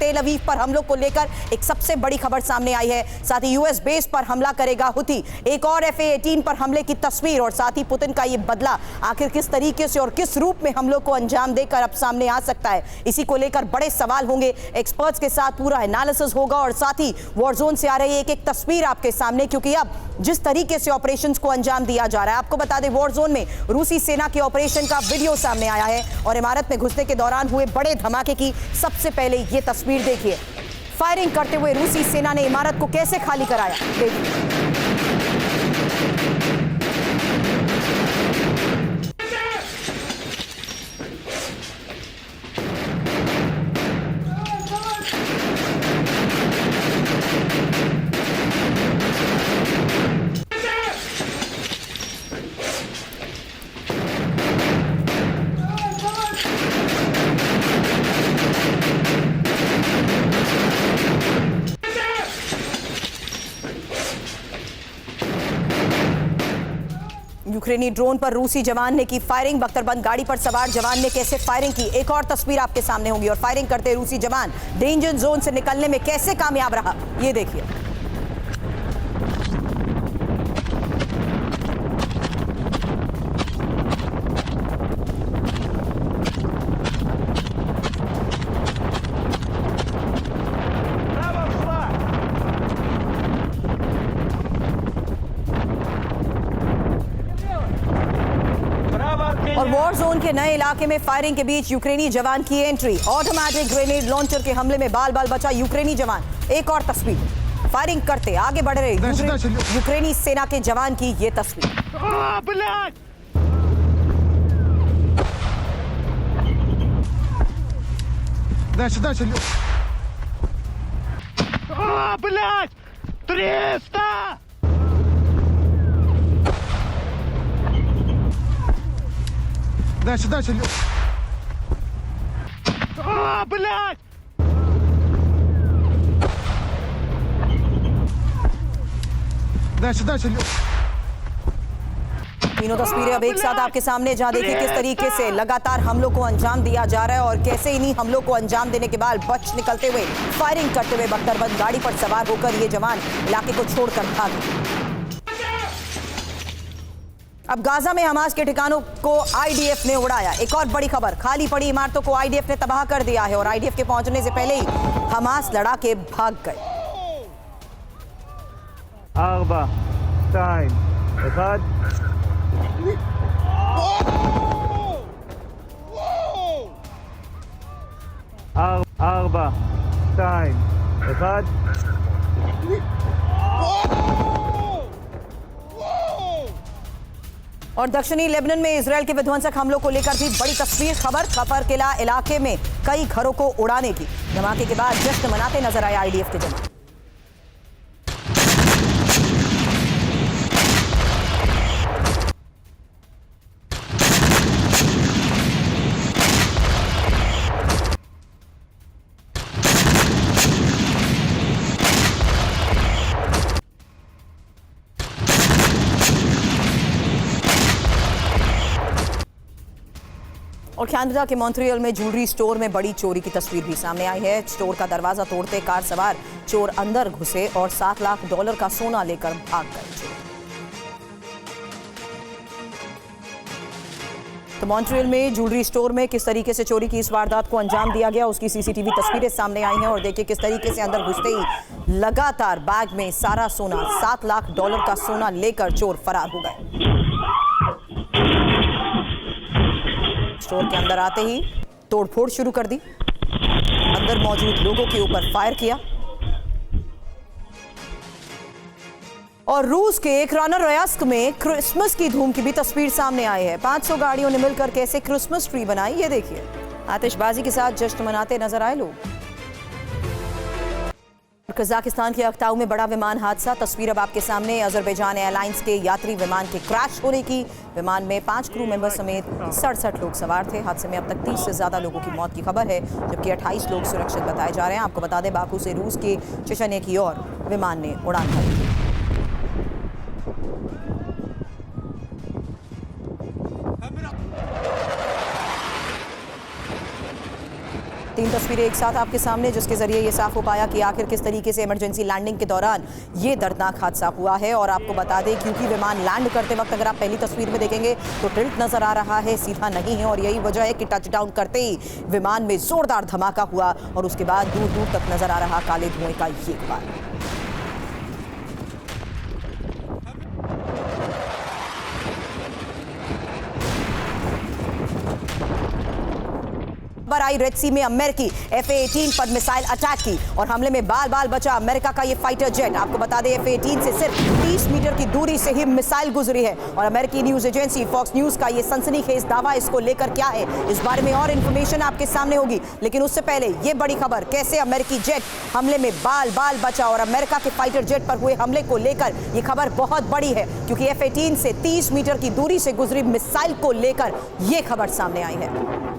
तेल अवीव पर हमलों को लेकर एक सबसे बड़ी खबर सामने आई है। साथ ही यूएस बेस पर हमला करेगा हुती, एक और F-18 पर हमले की तस्वीर और साथ ही पुतिन का ये बदला आखिर किस तरीके से और किस रूप में हमलों को अंजाम देकर अब सामने आ सकता है, इसी को लेकर बड़े सवाल होंगे। एक्सपर्ट्स के साथ पूरा एनालिसिस होगा और साथ ही वॉर जोन से आ रही एक एक तस्वीर आपके सामने, क्योंकि अब जिस तरीके से ऑपरेशंस को अंजाम दिया जा रहा है, आपको बता दें वॉर जोन में रूसी सेना के ऑपरेशन का वीडियो सामने आया है और इमारत में घुसने के दौरान हुए बड़े धमाके की सबसे पहले ये तस्वीर देखिए। फायरिंग करते हुए रूसी सेना ने इमारत को कैसे खाली कराया, देखिए। यूक्रेनी ड्रोन पर रूसी जवान ने की फायरिंग, बख्तरबंद गाड़ी पर सवार जवान ने कैसे फायरिंग की, एक और तस्वीर आपके सामने होगी। और फायरिंग करते रूसी जवान डेंजर जोन से निकलने में कैसे कामयाब रहा, ये देखिए। और वॉर जोन के नए इलाके में फायरिंग के बीच यूक्रेनी जवान की एंट्री, ऑटोमेटिक ग्रेनेड लॉन्चर के हमले में बाल बाल बचा यूक्रेनी जवान। एक और तस्वीर, फायरिंग करते आगे बढ़ रहे यूक्रेनी सेना के जवान की ये तस्वीर। Дальше, дальше, Лёш. Блядь! Дальше, дальше, Лёш. तीनों तस्वीरें अब एक साथ आपके सामने, जहां देखिए किस तरीके से लगातार हमलों को अंजाम दिया जा रहा है और कैसे इन्हीं हमलों को अंजाम देने के बाद बच निकलते हुए फायरिंग करते हुए बख्तरबंद गाड़ी पर सवार होकर ये जवान इलाके को छोड़कर भागे। अब गाजा में हमास के ठिकानों को आईडीएफ ने उड़ाया, एक और बड़ी खबर, खाली पड़ी इमारतों को आईडीएफ ने तबाह कर दिया है और आईडीएफ के पहुंचने से पहले ही हमास लड़ा के भाग गए। 4, 2, 1 4, 2, 1 और दक्षिणी लेबनान में इजरायल के विध्वंसक हमलों को लेकर भी बड़ी तस्वीर, खबर खपर किला इलाके में कई घरों को उड़ाने की, धमाके के बाद जश्न मनाते नजर आए आईडीएफ के जवान। और कनाडा के मॉन्ट्रियल में ज्वेलरी स्टोर में बड़ी चोरी की तस्वीर भी सामने आई है। स्टोर का दरवाजा तोड़ते कार सवार चोर अंदर घुसे और $7 लाख का सोना लेकर भाग गए। तो मॉन्ट्रियल में ज्वेलरी स्टोर में किस तरीके से चोरी की इस वारदात को अंजाम दिया गया, उसकी सीसीटीवी तस्वीरें सामने आई हैं और देखिए किस तरीके से अंदर घुसते ही लगातार बैग में सारा सोना, $7 लाख का सोना लेकर चोर फरार हो गए। स्टोर के अंदर आते ही तोड़फोड़ शुरू कर दी, अंदर मौजूद लोगों के ऊपर फायर किया और रूस के एक रयास्क में क्रिसमस की धूम की भी तस्वीर सामने आई है। 500 गाड़ियों ने मिलकर कैसे क्रिसमस ट्री बनाई, ये देखिए। आतिशबाजी के साथ जश्न मनाते नजर आए लोग। कजाकिस्तान के अख्ताऊ में बड़ा विमान हादसा, तस्वीर अब आपके सामने। अजरबैजान एयरलाइंस के यात्री विमान के क्रैश होने की, विमान में 5 क्रू मेंबर समेत 67 लोग सवार थे। हादसे में अब तक 30 से ज्यादा लोगों की मौत की खबर है, जबकि 28 लोग सुरक्षित बताए जा रहे हैं। आपको बता दें बाकू से रूस के चेचन्या की ओर विमान ने उड़ान भरी। तीन तस्वीरें एक साथ आपके सामने, जिसके जरिए ये साफ हो पाया कि आखिर किस तरीके से इमरजेंसी लैंडिंग के दौरान ये दर्दनाक हादसा हुआ है। और आपको बता दें, क्योंकि विमान लैंड करते वक्त अगर आप पहली तस्वीर में देखेंगे तो टिल्ट नजर आ रहा है, सीधा नहीं है। और यही वजह है कि टचडाउन करते ही विमान में जोरदार धमाका हुआ और उसके बाद दूर दूर तक नजर आ रहा काले धुएं का ये बार। आई रेड सी में अमेरिकी F-18 पर मिसाइल अटैक की और हमले में बाल बाल बचा अमेरिका का ये फाइटर जेट। आपको बता दें, F-18 से सिर्फ 30 मीटर की दूरी से ही मिसाइल गुजरी है। और अमेरिकी न्यूज एजेंसी फॉक्स न्यूज का ये सनसनीखेज दावा इसको लेकर क्या है, इस बारे में और इंफॉर्मेशन आपके सामने होगी। लेकिन उससे पहले ये बड़ी खबर, कैसे अमेरिकी जेट हमले में बाल बाल बचा। और अमेरिका के फाइटर जेट पर हुए हमले को लेकर ये खबर बहुत बड़ी है, क्योंकि F-18 से 30 मीटर की दूरी से गुजरी मिसाइल को लेकर ये खबर सामने आई है।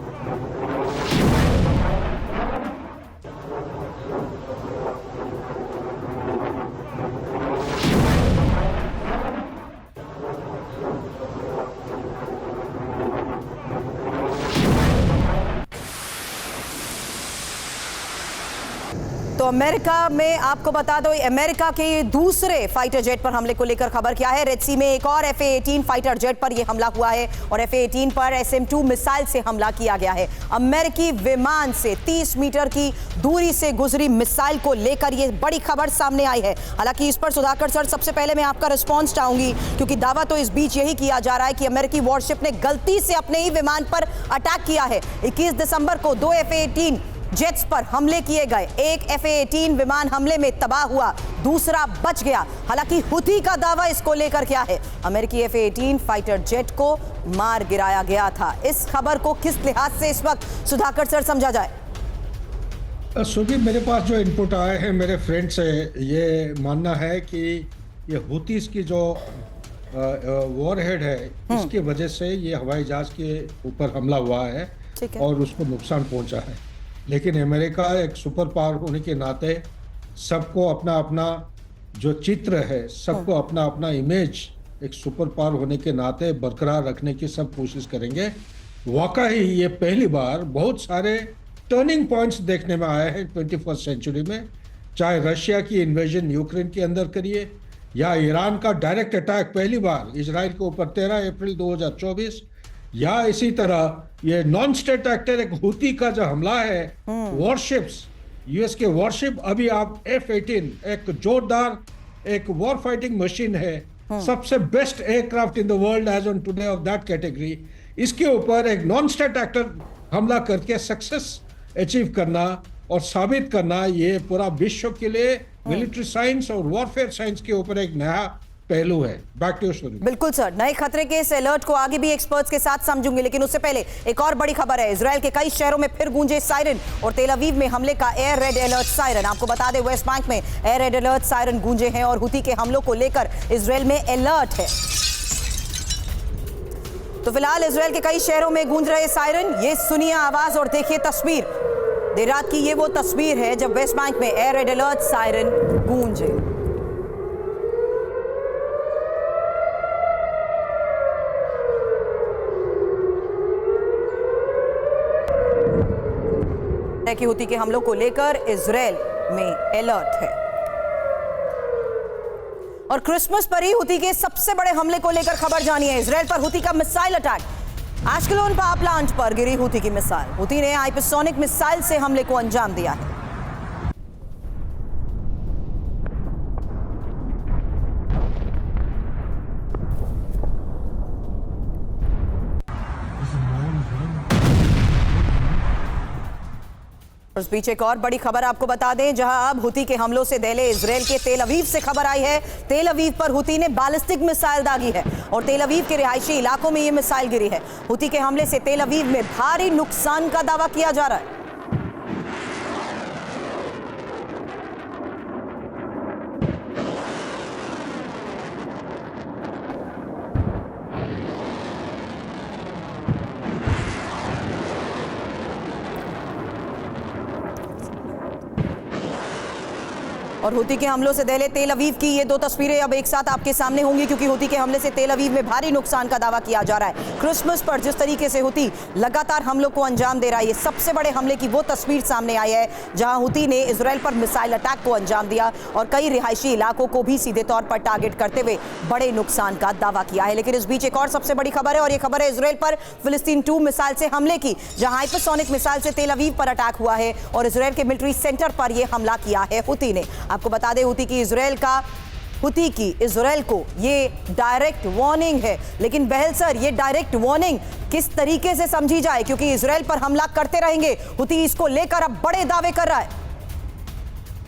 तो अमेरिका में आपको बता दो, अमेरिका के दूसरे फाइटर जेट पर हमले को लेकर खबर क्या है। रेड सी में एक और F-18 फाइटर जेट पर यह हमला हुआ है और F-18 पर SM-2 मिसाइल से हमला किया गया है। अमेरिकी विमान से 30 मीटर की दूरी से गुजरी मिसाइल को लेकर यह बड़ी खबर सामने आई है। हालांकि इस पर सुधाकर सर, सबसे पहले मैं आपका रिस्पॉन्स चाहूंगी, क्योंकि दावा तो इस बीच यही किया जा रहा है कि अमेरिकी वॉरशिप ने गलती से अपने ही विमान पर अटैक किया है। 21 दिसंबर को 2 F-18 जेट्स पर हमले किए गए, एक F-18 विमान हमले में तबाह हुआ, दूसरा बच गया। हालांकि हुती का दावा इसको लेकर क्या है, अमेरिकी F-18 फाइटर जेट को मार गिराया गया था। इस खबर को किस लिहाज से इस वक्त सुधाकर सर समझा जाए? सुबह मेरे पास जो इनपुट आए हैं मेरे फ्रेंड से, ये मानना है कि ये हुतीस की जो वॉरहेड है, इसकी वजह से ये हवाई जहाज के ऊपर हमला हुआ है और उसको नुकसान पहुंचा है। लेकिन अमेरिका एक सुपर पावर होने के नाते सबको अपना अपना जो चित्र है, सबको अपना अपना इमेज एक सुपर पावर होने के नाते बरकरार रखने की सब कोशिश करेंगे। वाकई ये पहली बार बहुत सारे टर्निंग पॉइंट्स देखने में आए हैं 21st सेंचुरी में, चाहे रशिया की इन्वेजन यूक्रेन के अंदर करिए या ईरान का डायरेक्ट अटैक पहली बार इजराइल के ऊपर 13 अप्रैल 2024, या इसी तरह ये नॉन स्टेट एक्टर एक हुती का जो हमला है, वॉरशिप्स, यूएस के वॉरशिप। अभी आप F-18 एक जोरदार एक वॉर फाइटिंग मशीन है, सबसे best aircraft in the world as on today of that category, इसके ऊपर एक नॉन स्टेट एक्टर हमला करके सक्सेस अचीव करना और साबित करना, ये पूरा विश्व के लिए मिलिट्री साइंस और वॉरफेयर साइंस के ऊपर एक नया पहलू है। Back to story. बिल्कुल सर, नए खतरे के इस अलर्ट को आगे भी एक्सपर्ट्स के साथ समझूंगी, लेकिन उससे पहले एक और बड़ी खबर है। इजराइल के कई शहरों में फिर गूंजे सायरन और तेल अवीव में हमले का एयर रेड अलर्ट सायरन। आपको बता दें, वेस्ट बैंक में एयर रेड अलर्ट सायरन गूंजे हैं और हुती के हमलों को लेकर इजराइल में अलर्ट है। तो फिलहाल इजराइल के कई शहरों में गूंज रहे सायरन, ये सुनिए आवाज और देखिए तस्वीर। देर रात की ये वो तस्वीर है जब वेस्ट बैंक में एयर रेड अलर्ट सायरन गूंजे। कि हुती के हमलों को लेकर इजराइल में अलर्ट है। और क्रिसमस पर ही हुती के सबसे बड़े हमले को लेकर खबर जानी है। इजराइल पर हुती का missile attack. Ashkelon power plant पर गिरी हुती की मिसाइल। हुती ने हाइपरसोनिक मिसाइल से हमले को अंजाम दिया है। इस बीच एक और बड़ी खबर आपको बता दें, जहां अब हुती के हमलों से दहले इजराइल के तेल अवीव से खबर आई है। तेल अवीव पर हुती ने बैलिस्टिक मिसाइल दागी है और तेल अवीव के रिहायशी इलाकों में यह मिसाइल गिरी है। हुती के हमले से तेल अवीव में भारी नुकसान का दावा किया जा रहा है। और हुती के हमलों से दहले तेल अवीव की ये दो तस्वीरें अब एक साथ आपके सामने होंगी, क्योंकि हुती के हमले से तेल अवीव में भारी नुकसान का दावा किया जा रहा है। क्रिसमस पर जिस तरीके से हुती लगातार हमलों को अंजाम दे रहा है, ये सबसे बड़े हमले की वो तस्वीर सामने आई है जहां हुती ने इजराइल पर मिसाइल अटैक को अंजाम दिया और कई रिहायशी इलाकों को भी सीधे तौर पर टारगेट करते हुए बड़े नुकसान का दावा किया है। लेकिन इस बीच एक और सबसे बड़ी खबर है, और ये खबर है इजराइल पर फिलिस्तीन 2 मिसाइल से हमले की, जहां हाइपरसोनिक मिसाइल से तेल अवीव पर अटैक हुआ है और इजराइल के मिलिट्री सेंटर पर यह हमला किया है हुती ने। आपको बता दें हुती की इजराइल को ये डायरेक्ट वार्निंग है। लेकिन बहल सर, ये डायरेक्ट वार्निंग किस तरीके से समझी जाए, क्योंकि इजराइल पर हमला करते रहेंगे, हुती इसको लेकर अब बड़े दावे कर रहा है।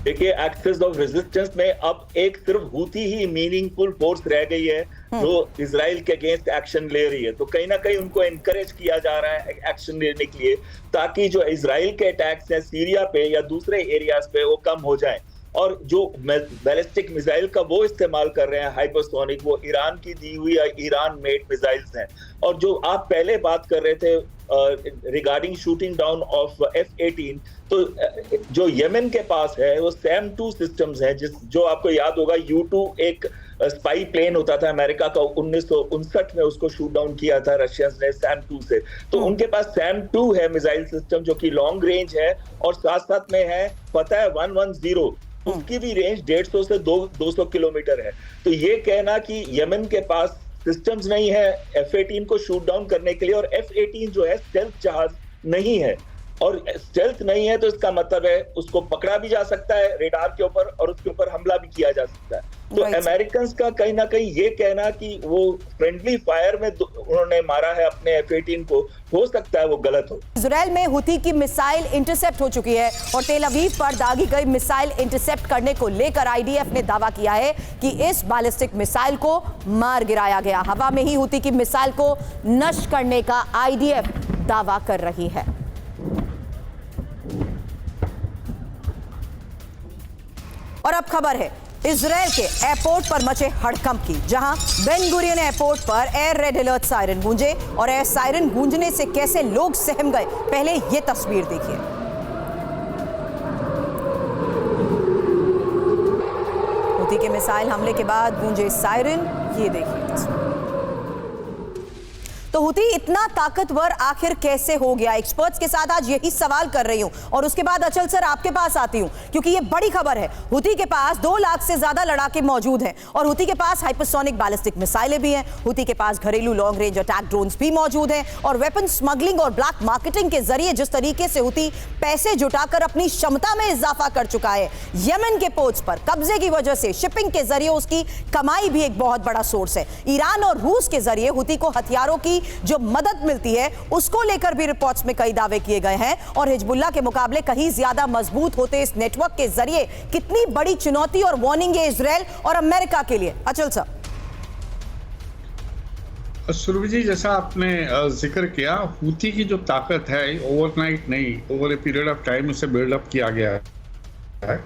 देखिए, एक्सेस ऑफ रेजिस्टेंस में अब एक सिर्फ हुती ही मीनिंगफुल फोर्स रह गई है जो इजराइल के अगेंस्ट एक्शन ले रही है। तो कहीं ना कहीं उनको एनकरेज किया जा रहा है एक्शन लेने के लिए, ताकि जो इजराइल के अटैक्स हैं सीरिया पे या दूसरे एरियाज पे वो कम हो जाएं। और जो बैलिस्टिक मिसाइल का वो इस्तेमाल कर रहे हैं हाइपरसोनिक, वो ईरान की दी हुई ईरान मेड मिसाइल्स हैं। और जो आप पहले बात कर रहे थे regarding shooting down of F-18, तो जो यमन के पास है वो SAM 2 सिस्टम्स हैं, जो आपको याद होगा U-2 एक स्पाई प्लेन होता था अमेरिका का, 1959 में उसको शूट डाउन किया था रशियंस ने SAM 2 से। तो उनके पास SAM 2 है मिसाइल सिस्टम, जो कि लॉन्ग रेंज है, और साथ साथ में है पता है 110, उसकी भी रेंज 150 से 200 किलोमीटर है। तो ये कहना कि यमन के पास सिस्टम्स नहीं है F-18 को शूट डाउन करने के लिए, और F-18 जो है स्टेल्थ जहाज नहीं है, और स्टेल्थ नहीं है तो इसका मतलब है उसको पकड़ा भी जा सकता है रेडार के ऊपर और उसके ऊपर हमला भी किया जा सकता है। तो अमेरिकन्स का कहीं ना कहीं ये कहना कि वो फ्रेंडली फायर में उन्होंने मारा है अपने F-18 को, हो सकता है वो गलत हो। इजराइल में हुती की मिसाइल इंटरसेप्ट हो चुकी है और तेल अवीव पर दागी गई मिसाइल इंटरसेप्ट करने को लेकर IDF ने दावा किया है कि इस बैलिस्टिक मिसाइल को मार गिराया गया। हवा में ही हुती की मिसाइल को नष्ट करने का IDF दावा कर रही है। और अब खबर है इजराइल के एयरपोर्ट पर मचे हड़कंप की, जहां बेन गुरियन एयरपोर्ट पर एयर रेड अलर्ट सायरन गूंजे, और एयर सायरन गूंजने से कैसे लोग सहम गए, पहले ये तस्वीर देखिए। हुती के मिसाइल हमले के बाद गूंजे सायरन, ये देखिए तस्वीर। तो हुती इतना ताकतवर आखिर कैसे हो गया? एक्सपर्ट्स के साथ आज यही सवाल कर रही हूं, और उसके बाद अचल सर आपके पास आती हूं, क्योंकि ये बड़ी खबर है। हुती के पास 2 लाख से ज्यादा लड़ाके मौजूद हैं, और हुती के पास हाइपरसोनिक बैलिस्टिक मिसाइलें भी हैं। हुती के पास घरेलू लॉन्ग रेंज अटैक ड्रोन्स भी मौजूद हैं, और वेपन स्मगलिंग और ब्लैक मार्केटिंग के जरिए जिस तरीके से हुती पैसे जुटाकर अपनी क्षमता में इजाफा कर चुका है, यमन के पोर्ट्स पर कब्जे की वजह से शिपिंग के जरिए उसकी कमाई भी एक बहुत बड़ा सोर्स है। ईरान और रूस के जरिए हुती को हथियारों की जो मदद मिलती है, उसको लेकर भी रिपोर्ट्स में कई दावे किए गए हैं, और हिजबुल्लाह के मुकाबले कहीं ज्यादा मजबूत होते इस नेटवर्क के जरिए कितनी बड़ी चुनौती और वार्निंग है इजराइल और अमेरिका के लिए। अचल सर। सुरभि जी, जैसा आपने जिक्र किया, हुती की जो ताकत है ओवरनाइट नहीं, over a period of time उसे बिल्डअप किया गया है।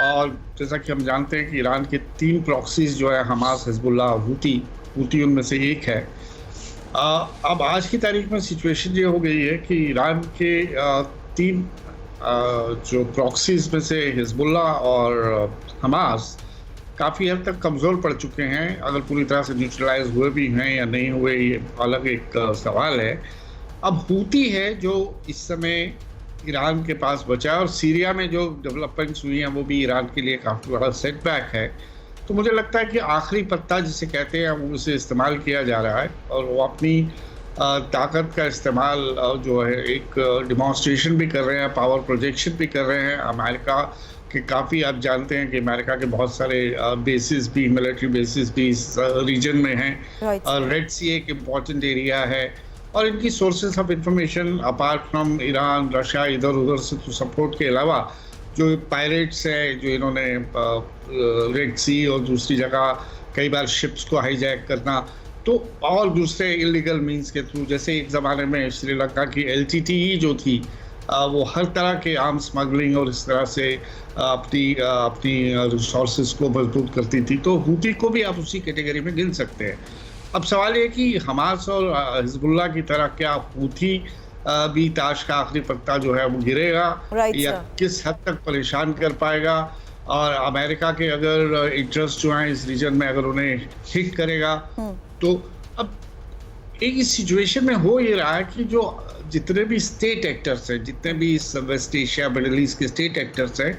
और जैसा कि हम जानते हैं कि ईरान के 3 प्रॉक्सीज जो है, हमास, हिजबुल्लाह, हुती उनमें से एक है। अब आज की तारीख में सिचुएशन ये हो गई है कि ईरान के 3 जो प्रॉक्सीज में से हिजबुल्लाह और हमास काफ़ी हद तक कमज़ोर पड़ चुके हैं। अगर पूरी तरह से न्यूट्रलाइज हुए भी हैं या नहीं हुए, ये अलग एक सवाल है। अब हुती है जो इस समय ईरान के पास बचा है, और सीरिया में जो डेवलपमेंट्स हुई हैं वो भी ईरान के लिए काफ़ी बड़ा सेटबैक है। तो मुझे लगता है कि आखिरी पत्ता जिसे कहते हैं वो उसे इस्तेमाल किया जा रहा है, और वो अपनी ताकत का इस्तेमाल जो है एक डिमॉन्स्ट्रेशन भी कर रहे हैं, पावर प्रोजेक्शन भी कर रहे हैं। अमेरिका के काफ़ी, आप जानते हैं कि अमेरिका के बहुत सारे बेसिस भी, मिलिट्री बेसिस भी इस रीजन में हैं। रेड सी एक इम्पॉर्टेंट एरिया है, और इनकी sources of information apart from Iran, Russia, इधर उधर से तो सपोर्ट के अलावा जो पायरेट्स हैं, जो इन्होंने रेड सी और दूसरी जगह कई बार शिप्स को हाईजैक करना, तो और दूसरे इलीगल मींस के थ्रू, जैसे एक ज़माने में श्रीलंका की LTTE जो थी, वो हर तरह के आर्म स्मगलिंग और इस तरह से अपनी रिसोर्सेज को मजबूत करती थी। तो हुती को भी आप उसी कैटेगरी में गिन सकते हैं। अब सवाल ये कि हमास और हिजबुल्लाह की तरह क्या हुती भी ताश का आखिरी पत्ता जो है वो गिरेगा, या किस हद तक परेशान कर पाएगा, और अमेरिका के अगर इंटरेस्ट जो है इस रीजन में अगर उन्हें हिट करेगा, तो अब एक सिचुएशन में हो ये रहा है कि जो जितने भी स्टेट एक्टर्स हैं, जितने भी वेस्ट एशिया मिडिल ईस्ट के स्टेट एक्टर्स हैं,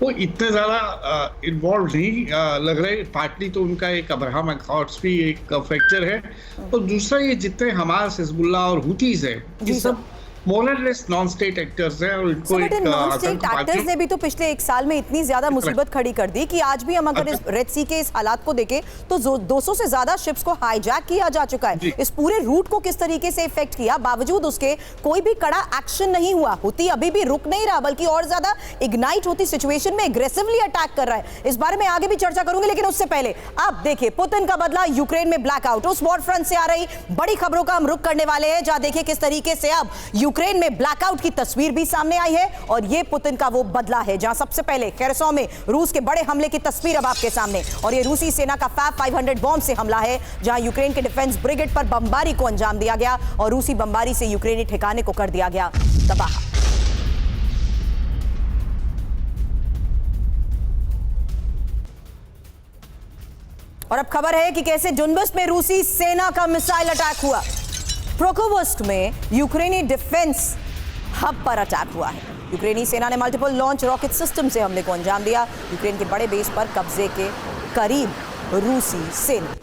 वो इतने ज़्यादा इन्वॉल्व नहीं लग रहे। पार्टली तो उनका एक अब्राहम अकॉर्ड्स भी एक फैक्टर है, और दूसरा ये जितने हमास, हिजबुल्लाह और हुतीज है, ये सब more and less non state actors हैं, और इनको एक नॉन स्टेट एक्टर्स ने भी तो पिछले एक साल में इतनी ज्यादा मुसीबत खड़ी कर दी कि आज भी हम अगर इस रेड सी के इस हालात को देखें तो 200 से ज्यादा शिप्स को हाईजैक किया जा चुका है। इस पूरे रूट को किस तरीके से इफेक्ट किया, बावजूद उसके कोई भी कड़ा एक्शन नहीं हुआ। हुती अभी भी रुक नहीं रहा, बल्कि और ज्यादा इग्नाइट होती सिचुएशन में एग्रेसिवली अटैक कर रहा है। इस बारे में आगे भी चर्चा करूंगी, लेकिन उससे पहले अब देखिए पुतिन का बदला, यूक्रेन में ब्लैकआउट। उस वॉर फ्रंट से आ रही बड़ी खबरों का हम रुख करने वाले हैं, जहां देखिए किस तरीके से अब यूक्रेन में ब्लैकआउट की तस्वीर भी सामने आई है, और यह पुतिन का वो बदला है। जहां सबसे पहले खेरसों में रूस के बड़े हमले की तस्वीर अब आपके सामने, और ये रूसी सेना का फैब 500 बॉम्ब से हमला है, जहां यूक्रेन के डिफेंस ब्रिगेड पर बमबारी को अंजाम दिया गया, और रूसी बमबारी से यूक्रेनी ठिकाने को कर दिया गया तबाह। और अब खबर है कि कैसे डोनबास में रूसी सेना का मिसाइल अटैक हुआ। प्रोकोवस्क में यूक्रेनी डिफेंस हब पर अटैक हुआ है। यूक्रेनी सेना ने मल्टीपल लॉन्च रॉकेट सिस्टम से हमले को अंजाम दिया। यूक्रेन के बड़े बेस पर कब्जे के करीब रूसी सेना।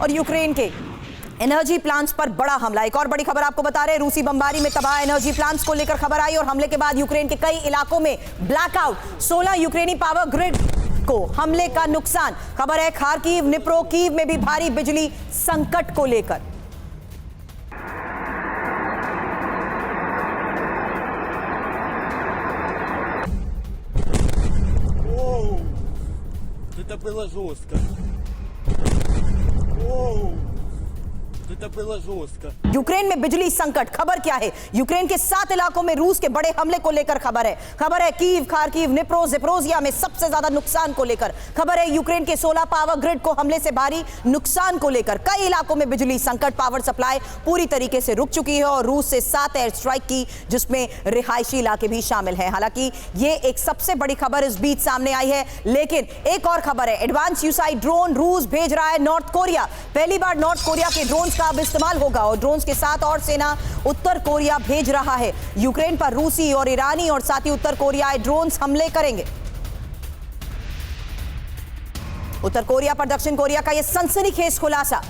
और यूक्रेन के एनर्जी प्लांट्स पर बड़ा हमला। एक और बड़ी खबर आपको बता रहे हैं, रूसी बमबारी में तबाह एनर्जी प्लांट्स को लेकर खबर आई, और हमले के बाद यूक्रेन के कई इलाकों में ब्लैकआउट। 16 यूक्रेनी पावर ग्रिड को हमले का नुकसान। खबर है खार्किव, निप्रो, कीव में भी भारी बिजली संकट को लेकर। Это было жестко. Это было жестко. यूक्रेन में बिजली संकट। खबर क्या है, यूक्रेन के 7 इलाकों में रूस के बड़े हमले को लेकर खबर है कीव, खार्किव, निप्रो, ज़ेपोरिज़िया में सबसे ज्यादा नुकसान को लेकर खबर है। यूक्रेन के 16 पावर ग्रिड को हमले से भारी नुकसान को लेकर कई इलाकों में बिजली संकट, पावर सप्लाई पूरी तरीके से रुक चुकी है, और रूस से 7 एयर स्ट्राइक की, जिसमें रिहायशी इलाके भी शामिल हैं। हालांकि ये एक सबसे बड़ी खबर इस बीच सामने आई है, लेकिन एक और खबर है, एडवांस सुसाइड ड्रोन रूस भेज रहा है नॉर्थ कोरिया। पहली बार नॉर्थ कोरिया के ड्रोन का अब इस्तेमाल होगा, और ड्रोन्स के साथ और सेना उत्तर कोरिया भेज रहा है। यूक्रेन पर रूसी और ईरानी और साथ ही उत्तर कोरियाई ड्रोन्स हमले करेंगे। उत्तर कोरिया पर दक्षिण कोरिया का यह सनसनीखेज खुलासा।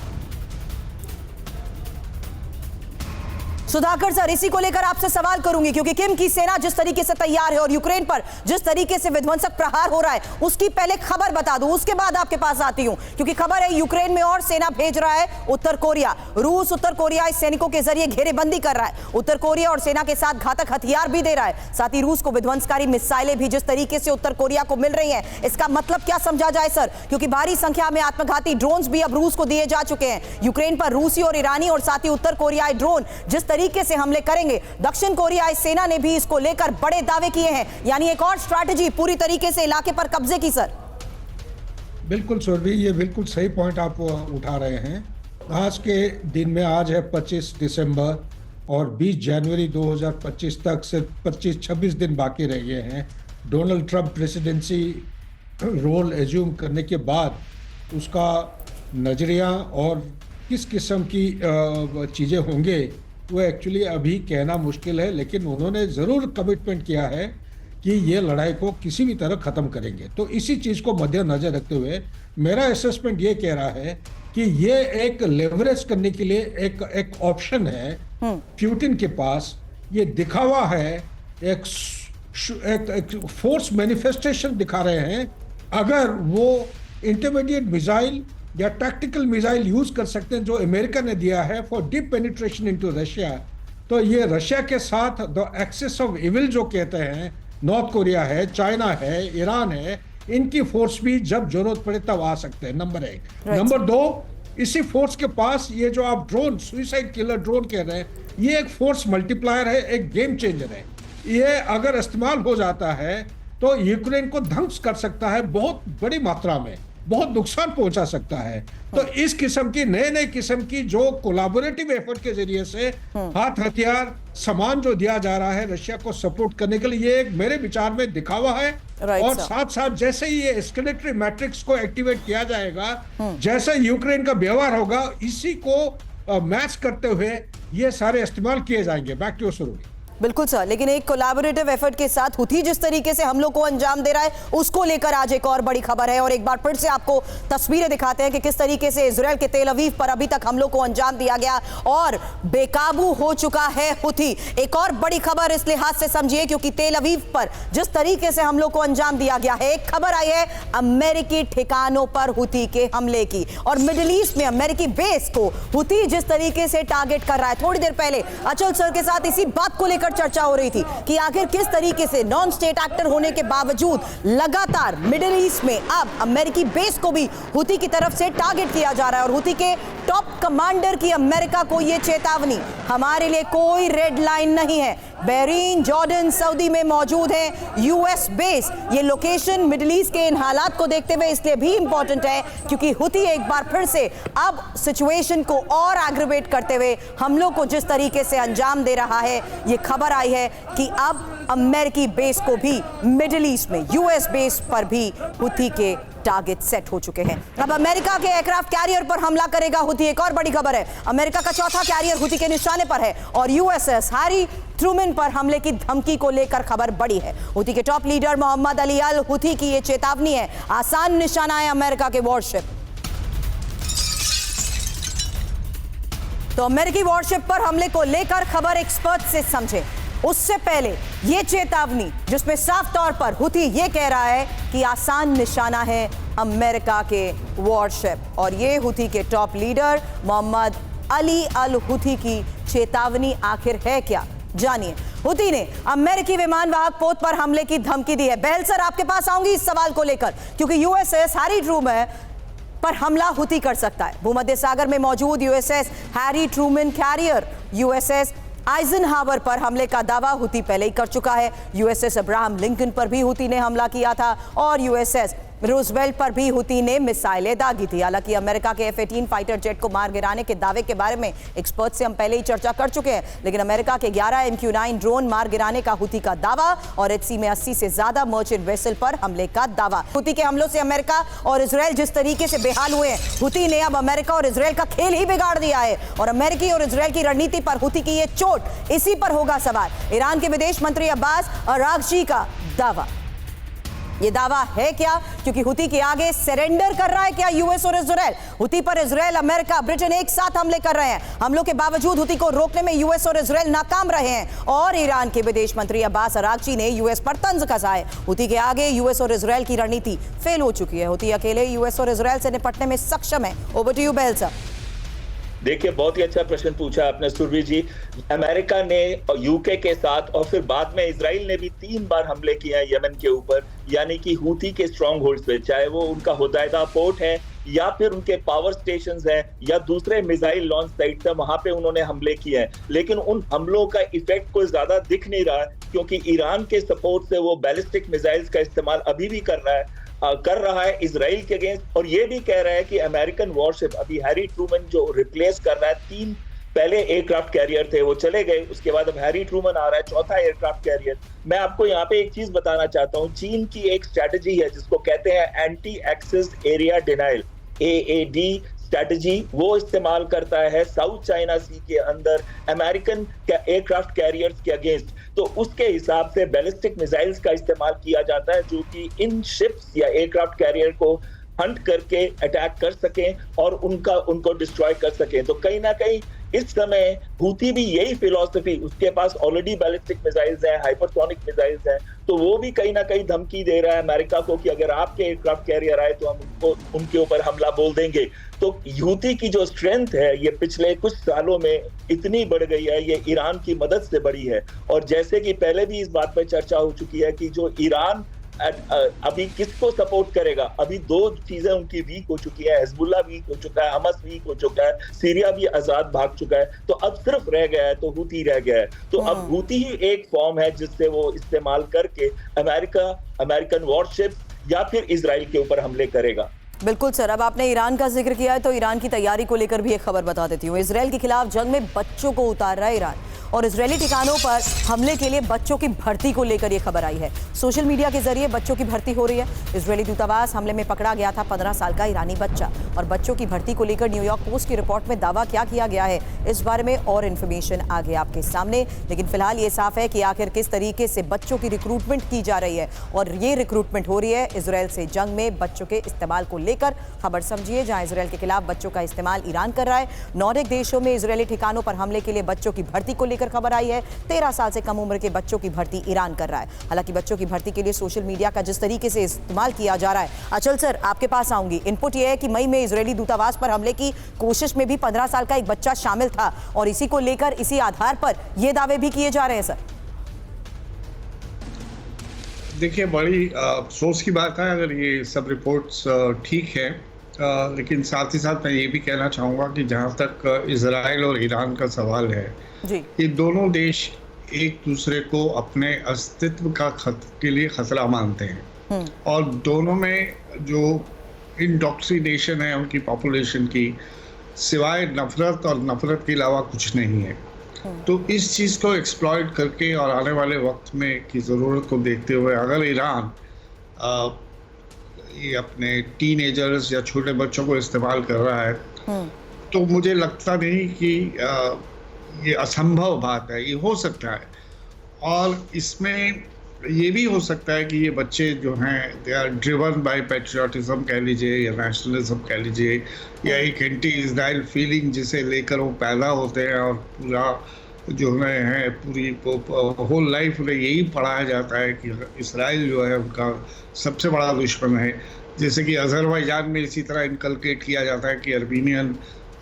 सुधाकर सर, इसी को लेकर आपसे सवाल करूंगी, क्योंकि किम की सेना जिस तरीके से तैयार है और यूक्रेन पर जिस तरीके से विध्वंसक प्रहार हो रहा है, उसकी पहले खबर बता दूं, उसके बाद आपके पास आती हूं। क्योंकि खबर है यूक्रेन में और सेना भेज रहा है उत्तर कोरिया। रूस उत्तर कोरियाई सैनिकों के जरिए घेरेबंदी कर रहा है। उत्तर कोरिया और सेना के साथ घातक हथियार भी दे रहा है। साथ ही रूस को विध्वंसकारी मिसाइलें भी जिस तरीके से उत्तर कोरिया को मिल रही हैं, इसका मतलब क्या समझा जाए सर? क्योंकि भारी संख्या में आत्मघाती ड्रोन्स भी अब रूस को दिए जा चुके हैं। यूक्रेन पर रूसी और ईरानी और साथ ही उत्तर कोरियाई ड्रोन जिस तरीके से हमले करेंगे, दक्षिण कोरियाई सेना ने भी इसको लेकर बड़े दावे किए हैं, यानी एक और स्ट्रैटेजी पूरी तरीके से इलाके पर कब्जे की। सर बिल्कुल सुरभि, ये बिल्कुल सही पॉइंट आप उठा रहे हैं। आज के दिन में, आज है 25 दिसंबर और 20 जनवरी 2025 तक सिर्फ 25-26 दिन बाकी रह गए हैं Donald Trump presidency role assume करने के बाद। उसका नजरिया और किस किस्म की चीज़ें होंगे वो एक्चुअली अभी कहना मुश्किल है, लेकिन उन्होंने ज़रूर कमिटमेंट किया है कि ये लड़ाई को किसी भी तरह ख़त्म करेंगे। तो इसी चीज़ को मद्देनज़र रखते हुए मेरा असेसमेंट ये कह रहा है कि ये एक लेवरेज करने के लिए एक ऑप्शन है पुतिन के पास। ये दिखावा है, एक फोर्स मैनिफेस्टेशन दिखा रहे हैं। अगर वो इंटरमीडिएट मिसाइल या टैक्टिकल मिसाइल यूज कर सकते हैं जो अमेरिका ने दिया है for deep penetration into Russia, तो ये रशिया के साथ द एक्सेस ऑफ इविल जो कहते हैं, नॉर्थ कोरिया है, चाइना है, ईरान है, इनकी फोर्स भी जब जरूरत पड़े तब आ सकते हैं, नंबर 1। नंबर 2, इसी फोर्स के पास ये जो आप ड्रोन, सुइसाइड किलर ड्रोन कह रहे हैं, ये एक फोर्स मल्टीप्लायर है, एक गेम चेंजर है। ये अगर इस्तेमाल हो जाता है तो यूक्रेन को ध्वंस कर सकता है बहुत बड़ी मात्रा में। बहुत नुकसान पहुंचा सकता है। तो इस किस्म की नए किस्म की जो कोलैबोरेटिव एफर्ट के जरिए से हाथ हथियार सामान जो दिया जा रहा है रशिया को सपोर्ट करने के लिए, ये एक मेरे विचार में दिखावा है। Right, और sir. साथ साथ जैसे ही ये एस्केलेटरी मैट्रिक्स को एक्टिवेट किया जाएगा, जैसे यूक्रेन का व्यवहार होगा, इसी को मैच करते हुए ये सारे इस्तेमाल किए जाएंगे। बैक टू सुरूरी। बिल्कुल सर, लेकिन एक कोलैबोरेटिव एफर्ट के साथ हुथी जिस तरीके से हमलों को अंजाम दे रहा है उसको लेकर आज एक और बड़ी खबर है। और एक बार फिर से आपको तस्वीरें दिखाते हैं कि किस तरीके से इजराइल के तेल अवीव पर अभी तक हमलों को अंजाम दिया गया और बेकाबू हो चुका है हुथी। एक और बड़ी खबर इस लिहाज से समझिए क्योंकि तेल अवीव पर जिस तरीके से हमलों को अंजाम दिया गया है, एक खबर आई है अमेरिकी ठिकानों पर हुथी के हमले की और मिडिल ईस्ट में अमेरिकी बेस को हुथी जिस तरीके से टारगेट कर रहा है। थोड़ी देर पहले अचल सर के साथ इसी बात को लेकर चर्चा हो रही थी कि आखिर किस तरीके से नॉन स्टेट एक्टर होने के बावजूद लगातार मिडिल ईस्ट में अब अमेरिकी बेस को भी हुथी की तरफ से टारगेट किया जा रहा है। और हुथी के टॉप कमांडर की अमेरिका को यह चेतावनी, हमारे लिए कोई रेड लाइन नहीं है। बहरीन, जॉर्डन, सऊदी में मौजूद है यूएस बेस। ये लोकेशन मिडिल ईस्ट के इन हालात को देखते हुए इसलिए भी इंपॉर्टेंट है क्योंकि हुथी एक बार फिर से अब सिचुएशन को और एग्रीवेट करते हुए हमलों को जिस तरीके से अंजाम दे रहा है, ये खबर आई है कि अब अमेरिकी बेस को भी मिडिल ईस्ट में यूएस बेस पर भी हुथी के टारगेट सेट हो चुके हैं। अब अमेरिका के एयरक्राफ्ट कैरियर पर हमला करेगा हुथी। एक और बड़ी खबर है, अमेरिका का चौथा कैरियर हुथी के निशाने पर है और यूएसएस हैरी ट्रूमन पर हमले की धमकी को लेकर खबर बड़ी है। हुथी के टॉप लीडर मोहम्मद अली अल हुथी की यह चेतावनी है, आसान निशाना है अमेरिका के वॉरशिप। तो अमेरिकी वॉरशिप पर हमले को लेकर खबर एक्सपर्ट से समझे उससे पहले ये चेतावनी जिसमें साफ तौर पर हुथी ये कह रहा है कि आसान निशाना है अमेरिका के वॉरशिप। और ये हुथी के टॉप लीडर मोहम्मद अली अल हुथी की चेतावनी आखिर है क्या, जानिए। हुथी ने अमेरिकी विमान वाहक पोत पर हमले की धमकी दी है। बहल सर, आपके पास आऊंगी इस सवाल को लेकर क्योंकि यूएसएस हैरी ट्रूमन पर हमला हुथी कर सकता है। भूमध्य सागर में मौजूद USS Harry Truman career USS Eisenhower पर हमले का दावा हुथी पहले ही कर चुका है। यूएसएस अब्राहम लिंकन पर भी हुथी ने हमला किया था और यूएसएस रूजवेल्ट पर भी हुथी ने मिसाइलें दागी थी। हालांकि अमेरिका के F-18 फाइटर जेट को मार गिराने के दावे के बारे में एक्सपर्ट से हम पहले ही चर्चा कर चुके हैं, लेकिन अमेरिका के 11 MQ-9 ड्रोन मार गिराने का हुथी का दावा और HC में 80 से ज्यादा मर्चेंट वेसल पर हमले का दावा। हुथी के हमलों से अमेरिका और इजराइल जिस तरीके से बेहाल हुए हैं, हुथी ने अब अमेरिका और इजराइल का खेल ही बिगाड़ दिया है और अमेरिकी और इजराइल की रणनीति पर हुथी की ये चोट, इसी पर होगा सवाल। ईरान के विदेश मंत्री अब्बास अरागची का दावा, ये दावा है क्या? क्योंकि हुथी के आगे सरेंडर कर रहा है क्या यूएस और इजराइल? हुथी पर इजराइल, अमेरिका, ब्रिटेन एक साथ हमले कर रहे हैं। हमलों के बावजूद हुथी को रोकने में यूएस और इजराइल नाकाम रहे हैं और ईरान के विदेश मंत्री अब्बास अरागची ने यूएस पर तंज कसा है। हुथी के आगे यूएस और इजराइल की रणनीति फेल हो चुकी है। हुथी अकेले यूएस और इजराइल से निपटने में सक्षम है। Over to you Bahl sir. देखिए, बहुत ही अच्छा प्रश्न पूछा आपने सुरभि जी। अमेरिका ने यूके के साथ और फिर बाद में इजराइल ने भी 3 बार हमले किए हैं यमन के ऊपर, यानी कि हुथी के स्ट्रॉन्ग होल्ड्स पे, चाहे वो उनका हुदैदा पोर्ट है या फिर उनके पावर स्टेशंस हैं या दूसरे मिसाइल लॉन्च साइट्स हैं, वहां पे उन्होंने हमले किए हैं। लेकिन उन हमलों का इफेक्ट कोई ज्यादा दिख नहीं रहा क्योंकि ईरान के सपोर्ट से वो बैलिस्टिक मिसाइल्स का इस्तेमाल अभी भी कर रहा है इजराइल के अगेंस्ट। और ये भी कह रहा है कि अमेरिकन वॉरशिप अभी हैरी ट्रूमन जो रिप्लेस कर रहा है, 3 पहले एयरक्राफ्ट कैरियर थे वो चले गए, उसके बाद अब हैरी ट्रूमन आ रहा है, चौथा एयरक्राफ्ट कैरियर। मैं आपको यहाँ पे एक चीज बताना चाहता हूँ, चीन की एक स्ट्रेटजी है जिसको कहते हैं anti access area denial, AAD strategy, वो इस्तेमाल करता है साउथ चाइना सी के अंदर अमेरिकन एयरक्राफ्ट कैरियर्स के अगेंस्ट। तो उसके हिसाब से बैलिस्टिक मिसाइल्स का इस्तेमाल किया जाता है जो कि इन शिप्स या एयरक्राफ्ट कैरियर को हंट करके अटैक कर सकें और उनको डिस्ट्रॉय कर सकें। तो कहीं ना कहीं इस समय हुथी भी यही फिलॉसफी, उसके पास ऑलरेडी बैलिस्टिक मिसाइल्स हैं, हाइपरसोनिक मिसाइल्स हैं, तो वो भी कहीं ना कहीं धमकी दे रहा है अमेरिका को कि अगर आपके एयरक्राफ्ट कैरियर आए तो हम उनके ऊपर हमला बोल देंगे। तो हुथी की जो स्ट्रेंथ है ये पिछले कुछ सालों में इतनी बढ़ गई है, ये ईरान की मदद से बढ़ी है। और जैसे कि पहले भी इस बात पर चर्चा हो चुकी है कि जो ईरान अभी किसको सपोर्ट करेगा, अभी 2 चीजें उनकी वीक हो चुकी है, हिजबुल्लाह वीक हो चुका है, हमास वीक हो चुका है, सीरिया भी आजाद भाग चुका है, तो अब सिर्फ रह गया है तो हुथी रह गया है। तो अब हुथी ही एक फॉर्म है जिससे वो इस्तेमाल करके अमेरिकन वॉरशिप या फिर इजराइल के ऊपर हमले करेगा। बिल्कुल सर, अब आपने ईरान का जिक्र किया है तो ईरान की तैयारी को लेकर भी एक खबर बता देती हूँ। इसराइल के खिलाफ जंग में बच्चों को उतार रहा है ईरान और इजरायली ठिकानों पर हमले के लिए बच्चों की भर्ती को लेकर यह खबर आई है। सोशल मीडिया के जरिए बच्चों की भर्ती हो रही है। इजरायली दूतावास हमले में पकड़ा गया था 15 साल का ईरानी बच्चा और बच्चों की भर्ती को लेकर न्यूयॉर्क पोस्ट की रिपोर्ट में दावा क्या किया गया है, इस बारे में और इन्फॉर्मेशन आगे आपके सामने। लेकिन फिलहाल ये साफ है कि आखिर किस तरीके से बच्चों की रिक्रूटमेंट की जा रही है और ये रिक्रूटमेंट हो रही है इजरायल से जंग में बच्चों के इस्तेमाल को लेकर। खबर समझिए, जहां इजरायल के खिलाफ बच्चों का इस्तेमाल ईरान कर रहा है। नॉर्डिक देशों में इजरायली ठिकानों पर हमले के लिए बच्चों की भर्ती को लेकर खबर आई है। 13 साल से कम उम्र के बच्चों की भर्ती ईरान कर रहा है। हालांकि बच्चों की भर्ती के लिए सोशल मीडिया का जिस तरीके से इस्तेमाल किया जा रहा है। अचल सर, आपके पास आऊंगी। इनपुट यह है कि मई में इजरायली दूतावास पर हमले की कोशिश में भी 15 साल का एक बच्चा शामिल था और इसी को लेकर इसी आधार पर यह दावे भी किए जा रहे हैं। सर देखिए, बड़ी अफसोस की बात है अगर ये सब रिपोर्ट्स ठीक है, लेकिन साथ ही साथ मैं ये भी कहना चाहूँगा कि जहाँ तक इजराइल और ईरान का सवाल है जी, ये दोनों देश एक दूसरे को अपने अस्तित्व के लिए खतरा मानते हैं और दोनों में जो इंडॉक्ट्रिनेशन है उनकी पॉपुलेशन की, सिवाय नफरत और नफरत के अलावा कुछ नहीं है। तो इस चीज़ को एक्सप्लॉइट करके और आने वाले वक्त में की ज़रूरत को देखते हुए अगर ईरान ये अपने टीनेजर्स या छोटे बच्चों को इस्तेमाल कर रहा है तो मुझे लगता नहीं कि ये असंभव बात है। ये हो सकता है और इसमें ये भी हो सकता है कि ये बच्चे जो हैं they are driven by patriotism कह लीजिए या नेशनलिज्म कह लीजिए या एक एंटी इजराइल फीलिंग जिसे लेकर वो पैदा होते हैं और पूरा जो है पूरी होल लाइफ उन्हें यही पढ़ाया जाता है कि इसराइल जो है उनका सबसे बड़ा दुश्मन है। जैसे कि अज़रबैजान में इसी तरह इनकलकेट किया जाता है कि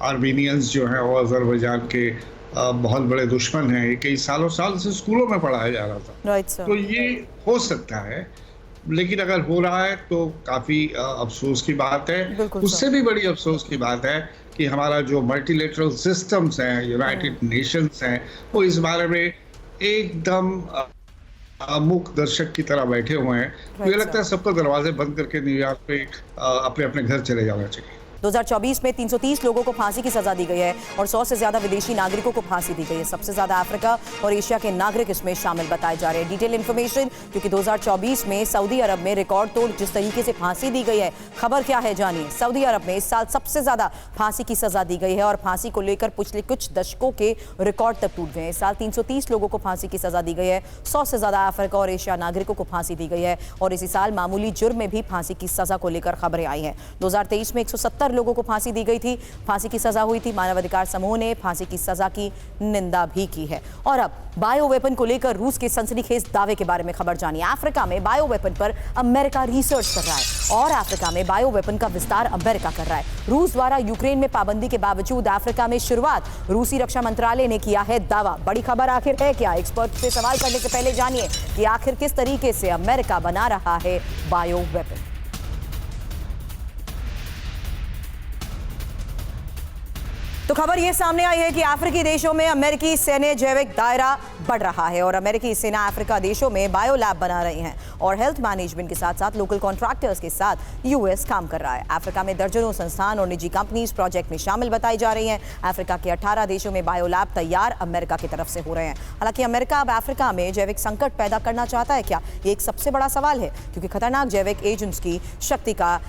आर्मीनियंस जो हैं वो अज़रबैजान के बहुत बड़े दुश्मन हैं। ये कई साल से स्कूलों में पढ़ाया जा रहा था। Right sir. तो ये हो सकता है, लेकिन अगर हो रहा है तो काफ़ी अफसोस की बात है। उससे भी बड़ी अफसोस की बात है कि हमारा जो मल्टीलेटरल सिस्टम्स हैं, यूनाइटेड नेशंस हैं, वो इस बारे में एकदम मूक दर्शक की तरह बैठे हुए हैं। मुझे लगता है सबको दरवाजे बंद करके न्यूयॉर्क पे अपने अपने घर चले जाना चाहिए। 2024 में 330 लोगों को फांसी की सजा दी गई है और 100 से ज्यादा विदेशी नागरिकों को फांसी दी गई है। सबसे ज्यादा अफ्रीका और एशिया के नागरिक इसमें शामिल बताए जा रहे हैं। डिटेल इन्फॉर्मेशन, क्योंकि 2024 में सऊदी अरब में रिकॉर्ड तोड़ जिस तरीके से फांसी दी गई है, खबर क्या है जानिए। सऊदी अरब में इस साल सबसे ज्यादा फांसी की सजा दी गई है और फांसी को लेकर पिछले कुछ दशकों के रिकॉर्ड तक टूट गए हैं। इस साल 330 लोगों को फांसी की सजा दी गई है। 100 से ज्यादा अफ्रीका और एशिया नागरिकों को फांसी दी गई है और इसी साल मामूली जुर्म में भी फांसी की सजा को लेकर खबरें आई हैं। 2023 में 170 लोगों को फांसी दी गई थी, फांसी की सजा हुई थी। मानवाधिकार समूह ने फांसी की सजा की निंदा भी की है। और अब बायो वेपन को लेकर रूस के सनसनीखेज दावे के बारे में खबर जानिए। अफ्रीका में बायो वेपन पर अमेरिका रिसर्च कर रहा है और अफ्रीका में बायो वेपन का विस्तार अमेरिका कर रहा है। रूस द्वारा यूक्रेन में पाबंदी के बावजूद अफ्रीका में शुरुआत, रूसी रक्षा मंत्रालय ने किया है दावा। बड़ी खबर आखिर है क्या? एक्सपर्ट से सवाल करने से पहले जानिए कि आखिर किस तरीके से अमेरिका बना रहा है बायो वेपन। तो खबर यह सामने आई है कि अफ्रीकी देशों में अमेरिकी सैन्य जैविक दायरा बढ़ रहा है और अमेरिकी सेना अफ्रीका देशों में बायो लैब बना रही है और हेल्थ मैनेजमेंट के साथ साथ लोकल कॉन्ट्रैक्टर्स के साथ यूएस काम कर रहा है। अफ्रीका में दर्जनों संस्थान और निजी कंपनीज प्रोजेक्ट में शामिल बताई जा रही हैं। अफ्रीका के 18 देशों में बायो लैब तैयार अमेरिका की तरफ से हो रहे हैं। हालांकि अमेरिका अब अफ्रीका में जैविक संकट पैदा करना चाहता है क्या? ये एक सबसे बड़ा सवाल है, क्योंकि खतरनाक जैविक एजेंट्स की शक्ति का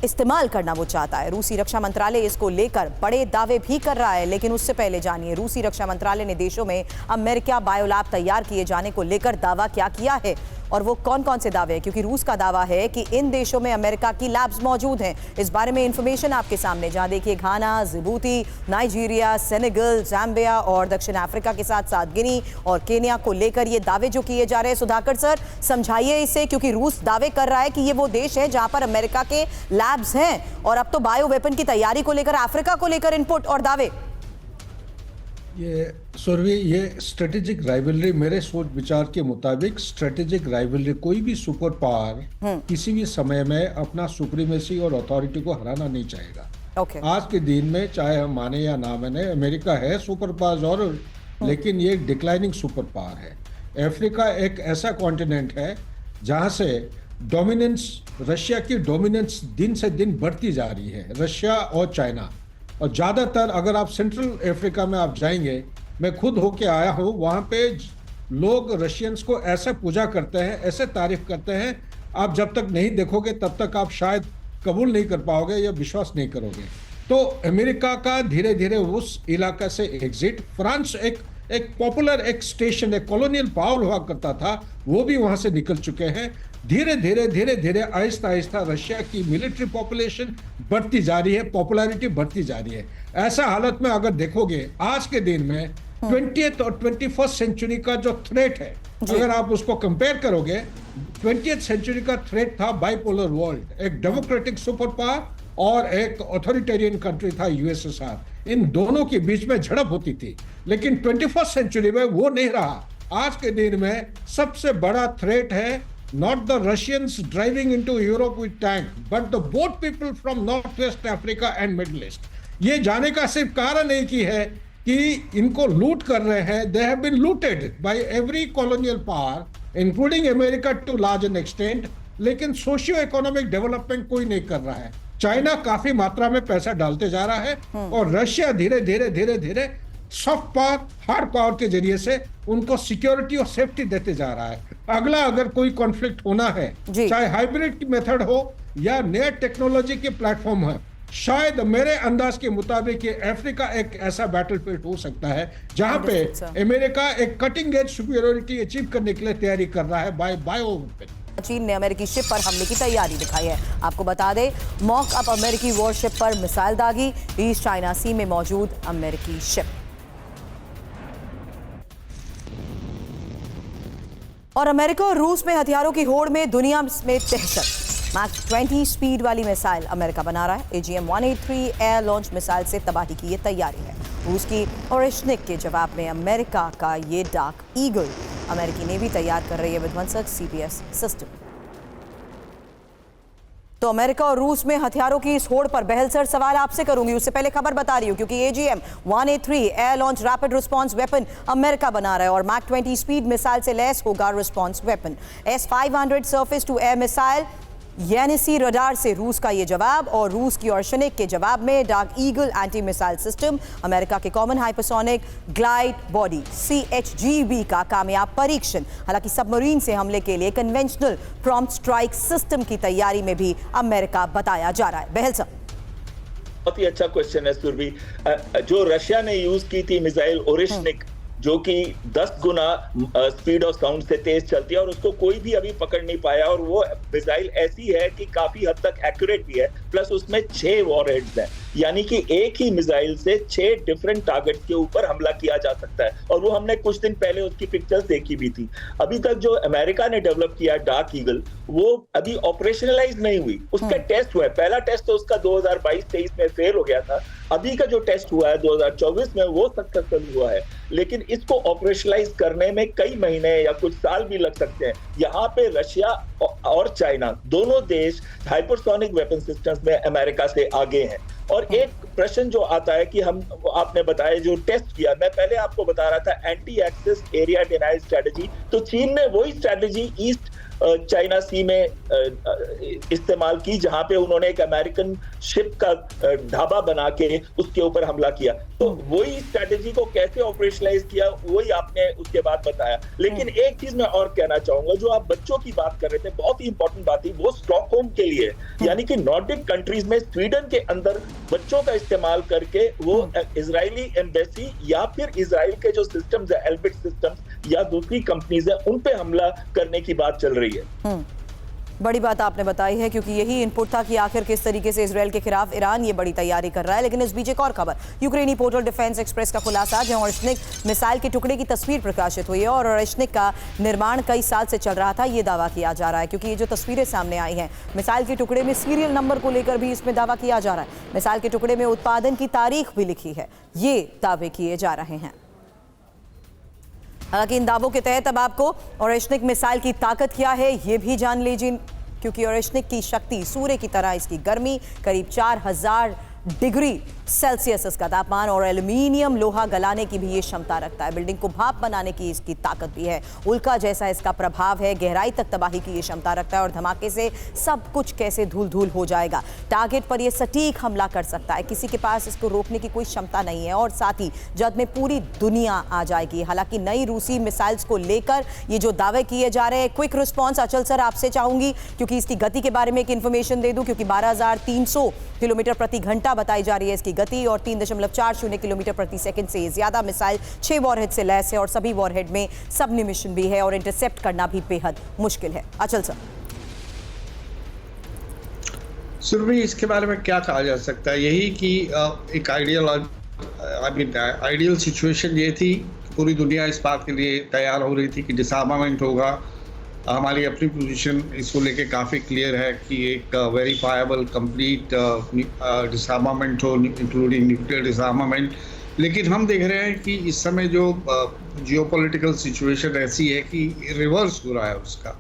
इस्तेमाल करना वो चाहता है। रूसी रक्षा मंत्रालय इसको लेकर बड़े दावे भी कर रहा है, लेकिन उससे पहले जानिए रूसी रक्षा मंत्रालय ने देशों में अमेरिका बायो लैब तैयार किए जाने को लेकर दावा क्या किया है और वो कौन कौन से दावे हैं, क्योंकि रूस का दावा है कि इन देशों में अमेरिका की लैब्स मौजूद हैं। इस बारे में इंफॉर्मेशन आपके सामने, जहां देखिए घाना, जिबूती, नाइजीरिया, सेनेगल, जाम्बिया और दक्षिण अफ्रीका के साथ साथ गिनी और केन्या को लेकर ये दावे जो किए जा रहे हैं। सुधाकर सर, समझाइए इसे, क्योंकि रूस दावे कर रहा है कि ये वो देश है जहां पर अमेरिका के लैब्स हैं और अब तो बायो वेपन की तैयारी को लेकर अफ्रीका को लेकर इनपुट और दावे। ये सुरभि, ये स्ट्रेटेजिक राइवलरी मेरे सोच विचार के मुताबिक स्ट्रेटेजिक राइवलरी, कोई भी सुपर पावर किसी भी समय में अपना सुप्रीमेसी और अथॉरिटी को हराना नहीं चाहेगा। आज के दिन में चाहे हम माने या ना माने, अमेरिका है सुपर पावर और लेकिन ये डिक्लाइनिंग सुपर पावर है। अफ्रीका एक ऐसा कॉन्टिनेंट है जहाँ से डोमिनेंस, रशिया की डोमिनेंस दिन से दिन बढ़ती जा रही है, रशिया और चाइना। और ज़्यादातर अगर आप सेंट्रल अफ्रीका में आप जाएंगे, मैं खुद होके आया हूँ, वहाँ पे लोग रशियंस को ऐसे पूजा करते हैं, ऐसे तारीफ करते हैं, आप जब तक नहीं देखोगे तब तक आप शायद कबूल नहीं कर पाओगे या विश्वास नहीं करोगे। तो अमेरिका का धीरे धीरे उस इलाका से एग्जिट, फ्रांस एक पॉपुलर एक स्टेशन, एक कॉलोनियल पावर हुआ करता था, वो भी वहां से निकल चुके हैं। धीरे धीरे आहिस्ता आहिस्ता रशिया की मिलिट्री पॉपुलेशन बढ़ती जा रही है, पॉपुलैरिटी बढ़ती जा रही है। ऐसा हालत में अगर देखोगे आज के दिन में 20th और 21st सेंचुरी का जो थ्रेट है, अगर आप उसको कंपेयर करोगे, 20th सेंचुरी का थ्रेट था बाइपोलर वर्ल्ड, एक डेमोक्रेटिक सुपर पावर और एक ऑथोरिटेरियन कंट्री था यूएसएसआर। इन दोनों के बीच में झड़प होती थी, लेकिन 21st सेंचुरी में वो नहीं रहा। आज के दिन में सबसे बड़ा थ्रेट है not the Russians driving into Europe with tank, but the boat people from Northwest Africa and Middle East। ये जाने का सिर्फ कारण एक ही है कि इनको लूट कर रहे हैं। They have been looted by every colonial power, including America to large an extent, लेकिन सोशियो इकोनॉमिक डेवलपमेंट कोई नहीं कर रहा है। चाइना काफी मात्रा में पैसा डालते जा रहा है और रशिया धीरे धीरे सॉफ्ट पावर, हार्ड पावर के जरिए से उनको सिक्योरिटी और सेफ्टी देते जा रहा है। अगला अगर कोई कॉन्फ्लिक्ट होना है, चाहे हाइब्रिड मेथड हो या नए टेक्नोलॉजी के प्लेटफॉर्म है, शायद मेरे अंदाज के मुताबिक ये अफ्रीका एक ऐसा बैटलफील्ड हो सकता है जहां पे अमेरिका एक कटिंग एज सुपीरियरिटी अचीव करने के लिए तैयारी कर रहा है बायो वेपन। चीन ने अमेरिकी शिप पर हमले की तैयारी दिखाई है। आपको बता दें, मॉक अप अमेरिकी वॉरशिप पर मिसाइल दागी, ईस्ट चाइना सी में मौजूद अमेरिकी शिप। और अमेरिका और रूस में हथियारों की होड़ में दुनिया में दहशत। मैक 20 स्पीड वाली मिसाइल अमेरिका बना रहा है। AGM-183 एयर लॉन्च मिसाइल से तबाही की ये तैयारी है। रूस की ओरेशनिक के जवाब में अमेरिका का ये डार्क ईगल अमेरिकी नेवी तैयार कर रही है विध्वंसक CPS सिस्टम। तो अमेरिका और रूस में हथियारों की इस होड़ पर बहलसर सवाल आपसे करूंगी, उससे पहले खबर बता रही हूं क्योंकि AGM-183 air launch rapid response weapon America बना रहा है और मैक 20 स्पीड मिसाइल से लैस होगा response weapon. S-500 surface to air missile Yenisei radar से रूस का ये जवाब, और रूस की ओरेशनिक के जवाब में dark eagle anti missile system. America के common hypersonic glide body CHGB का कामयाब परीक्षण। हालांकि सबमरीन से हमले के लिए कन्वेंशनल प्रॉम्प्ट स्ट्राइक सिस्टम की तैयारी में भी अमेरिका बताया जा रहा है। बहल साहब, बहुत ही अच्छा क्वेश्चन है सुरभि। जो रशिया ने यूज की थी मिसाइल ओरेशनिक, जो कि 10 गुना स्पीड ऑफ साउंड से तेज चलती है और उसको कोई भी अभी पकड़ नहीं पाया, और वो मिसाइल ऐसी है कि काफी हद तक एक्यूरेट भी है, प्लस उसमें 6 वॉरहेड्स हैं, यानी कि एक ही मिसाइल से 6 डिफरेंट टारगेट्स के ऊपर हमला किया जा सकता है। और वो हमने कुछ दिन पहले उसकी पिक्चर्स देखी भी थी। अभी तक जो अमेरिका ने डेवलप किया डार्क ईगल, वो अभी ऑपरेशनलाइज नहीं हुई। उसका टेस्ट हुआ है, पहला टेस्ट तो उसका 2022-23 में फेल हो गया था। अभी का जो टेस्ट हुआ है 2024 में, वो सक्सेसफुल हुआ है, लेकिन इसको ऑपरेशनलाइज करने में कई महीने या कुछ साल भी लग सकते हैं। यहाँ पे रशिया और चाइना दोनों देश हाइपरसोनिक वेपन सिस्टम्स में अमेरिका से आगे हैं। और एक प्रश्न जो आता है कि आपने बताया जो टेस्ट किया, मैं पहले आपको बता रहा था anti access area denial strategy, तो चीन ने वही स्ट्रेटजी ईस्ट चाइना सी में इस्तेमाल की, जहां पे उन्होंने एक अमेरिकन शिप का ढाबा बना के उसके ऊपर हमला किया। तो वही स्ट्रेटजी को कैसे ऑपरेशनलाइज किया, वही आपने उसके बाद बताया। लेकिन एक चीज मैं और कहना चाहूंगा, जो आप बच्चों की बात कर रहे थे, बहुत ही इंपॉर्टेंट बात थी, वो स्टॉकहोम के लिए, यानी कि नॉर्डिक कंट्रीज में स्वीडन के अंदर बच्चों का इस्तेमाल करके वो इजरायली एम्बेसी या फिर इजराइल के जो सिस्टम्स है, एल्बिट सिस्टम्स या दूसरी कंपनीज है, उन पे हमला करने की बात चल रही है। बड़ी बात आपने बताई है, क्योंकि यही इनपुट था कि आखिर किस तरीके से इजराइल के खिलाफ ईरान ये बड़ी तैयारी कर रहा है। लेकिन इस बीच एक और खबर, यूक्रेनी पोर्टल डिफेंस एक्सप्रेस का खुलासा, जहां ओरेशनिक मिसाइल के टुकड़े की तस्वीर प्रकाशित हुई है और ओरेशनिक का निर्माण कई साल से चल रहा था, ये दावा किया जा रहा है। क्योंकि ये जो तस्वीरें सामने आई हैं, मिसाइल के टुकड़े में सीरियल नंबर को लेकर भी इसमें दावा किया जा रहा है। मिसाइल के टुकड़े में उत्पादन की तारीख भी लिखी है, ये दावे किए जा रहे हैं। हालांकि इन दावों के तहत अब आपको ओरेशनिक मिसाइल की ताकत क्या है ये भी जान लीजिए, क्योंकि ओरेशनिक की शक्ति सूर्य की तरह, इसकी गर्मी करीब 4000 डिग्री सेल्सियस इसका तापमान और एल्यूमिनियम लोहा गलाने की भी ये क्षमता रखता है। बिल्डिंग को भाप बनाने की इसकी ताकत भी है। उल्का जैसा इसका प्रभाव है। गहराई तक तबाही की ये क्षमता रखता है और धमाके से सब कुछ कैसे धूल धूल हो जाएगा। टारगेट पर ये सटीक हमला कर सकता है। किसी के पास इसको रोकने की कोई क्षमता नहीं है और साथ ही जद में पूरी दुनिया आ जाएगी। हालांकि नई रूसी मिसाइल्स को लेकर ये जो दावे किए जा रहे हैं, क्विक रिस्पॉन्स अचल सर आपसे चाहूंगी, क्योंकि इसकी गति के बारे में एक इंफॉर्मेशन दे दूं, क्योंकि 12,300 किलोमीटर प्रति घंटा बताई जा रही है इसकी गति और 3.40 किलोमीटर प्रति सेकंड से ज्यादा मिसाइल 6 वॉरहेड से लैस है और सभी वॉरहेड में सबनिमिशन भी है और इंटरसेप्ट करना भी बेहद मुश्किल है। अचल सर, सुरभि, इसके बारे में क्या कहा जा सकता है? यही कि एक आइडियल सिचुएशन ये थी, पूरी दुनिया इस बात के लिए तैयार हो रही थी कि डिसआर्मामेंट होगा। हमारी अपनी पोजीशन इसको लेके काफ़ी क्लियर है कि एक वेरीफाइबल कंप्लीट डिसआर्मामेंट हो, इंक्लूडिंग न्यूक्लियर डिसआर्मामेंट। लेकिन हम देख रहे हैं कि इस समय जो जियोपॉलिटिकल सिचुएशन ऐसी है कि रिवर्स हो रहा है उसका,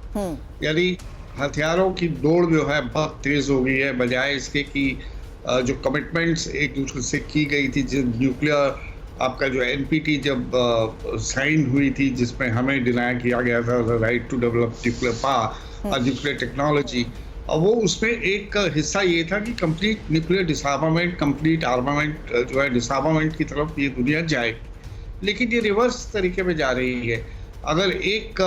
यानी हथियारों की दौड़ जो है बहुत तेज़ हो गई है, बजाय इसके कि जो कमिटमेंट्स एक दूसरे से की गई थी। जब न्यूक्लियर आपका जो NPT जब साइन हुई थी, जिसमें हमें डिनाई किया गया था right to develop nuclear power और न्यूक्लियर टेक्नोलॉजी, और वो उसमें एक हिस्सा ये था कि complete nuclear disarmament, complete armament जो है डिसआर्मामेंट की तरफ ये दुनिया जाए। लेकिन ये रिवर्स तरीके में जा रही है। अगर एक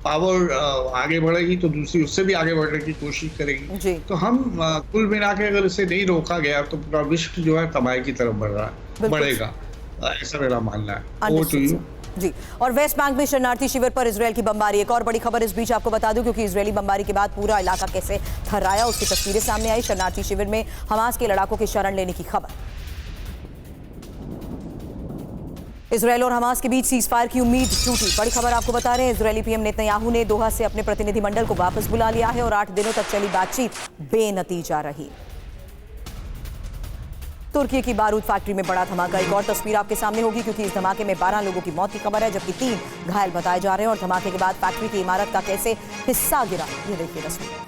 पावर आगे बढ़ेगी तो दूसरी उससे भी आगे बढ़ने की कोशिश करेगी। तो हम कुल मिला के अगर इसे नहीं रोका गया तो पूरा विश्व जो है तबाही की तरफ बढ़ेगा, ऐसा मेरा मानना है। Over to you. जी, और वेस्ट बैंक में शरणार्थी शिविर पर इजरायल की बमबारी। एक और बड़ी खबर इस बीच आपको बता दूं, क्योंकि इजरायली बमबारी के बाद पूरा इलाका कैसे थर्राया उसकी तस्वीरें सामने आई। शरणार्थी शिविर में हमास के लड़ाकों की शरण लेने की खबर। इजरायल और हमास के बीच सीजफायर की उम्मीद टूटी। बड़ी खबर आपको बता रहे हैं, इजरायली पीएम नेतन्याहू ने दोहा से अपने प्रतिनिधिमंडल को वापस बुला लिया है और 8 दिनों तक चली बातचीत बेनतीजा रही। तुर्की की बारूद फैक्ट्री में बड़ा धमाका। एक और तस्वीर आपके सामने होगी, क्योंकि इस धमाके में 12 लोगों की मौत की खबर है, जबकि 3 घायल बताए जा रहे हैं। और धमाके के बाद फैक्ट्री की इमारत का कैसे हिस्सा गिरा, ये देखिए तस्वीर।